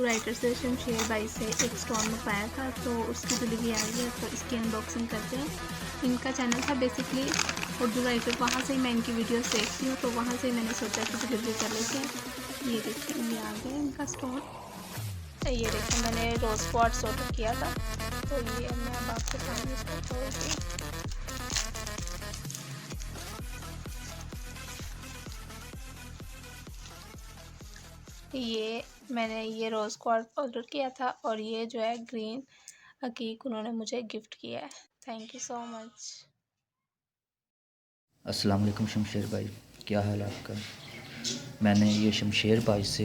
Writer से शमशेर भाई से एक स्टोन मंगवाया था, तो उसकी डिलीवरी आ गई है, तो इसकी अनबॉक्सिंग करते हैं। इनका चैनल था बेसिकली उर्दू राइटर, वहाँ से ही मैं इनकी वीडियोस देखती हूँ, तो वहाँ से मैंने सोचा कि डिलीवरी कर लेते हैं। ये देखिए, ये आ गया इनका स्टोन। ये देखिए, मैंने रोज़ क्वार्ट्स ऑर्डर किया था, तो ये मैं अब आपको दिखाऊंगी इसको खोल के। ये मैंने ये रोज़ क्वार्ट्स ऑर्डर किया था, और ये जो है ग्रीन अकीक उन्होंने मुझे गिफ्ट किया है। Thank you so much. अस्सलाम वालेकुम शमशेर भाई, क्या हाल है आपका। मैंने ये शमशेर भाई से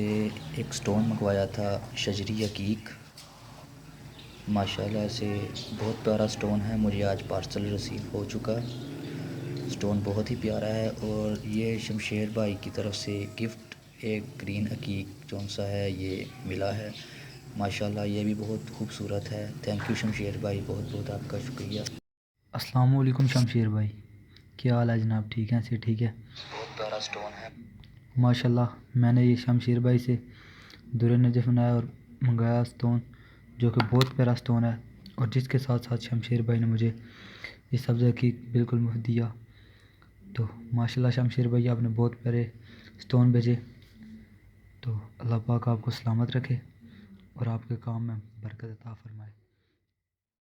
एक स्टोन मंगवाया था, शजरी अकीक। माशाल्लाह से बहुत प्यारा स्टोन है, मुझे आज पार्सल रिसीव हो चुका। स्टोन बहुत ही प्यारा है, और ये शमशेर भाई की तरफ से गिफ्ट एक ग्रीन अकीक जौन सा है ये मिला है। माशाल्लाह ये भी बहुत खूबसूरत है। थैंक यू शमशेर भाई, बहुत बहुत आपका शुक्रिया। अस्सलाम वालेकुम शमशेर भाई, क्या हाल है जनाब, ठीक हैं से ठीक है। बहुत प्यारा स्टोन है। माशाल्लाह मैंने ये शमशेर भाई से दुर्र नजफ़ बनाया और मंगाया स्टोन, जो कि बहुत प्यारा स्टोन है, और जिसके साथ साथ शमशेर भाई ने मुझे ये सब्ज़ा की बिल्कुल मुफ्त दिया। तो माशाल्लाह शमशेर भाई, आपने बहुत प्यारे स्टोन भेजे। तो अल्लाह पाक आपको सलामत रखे और आपके काम में बरकत अता फरमाए।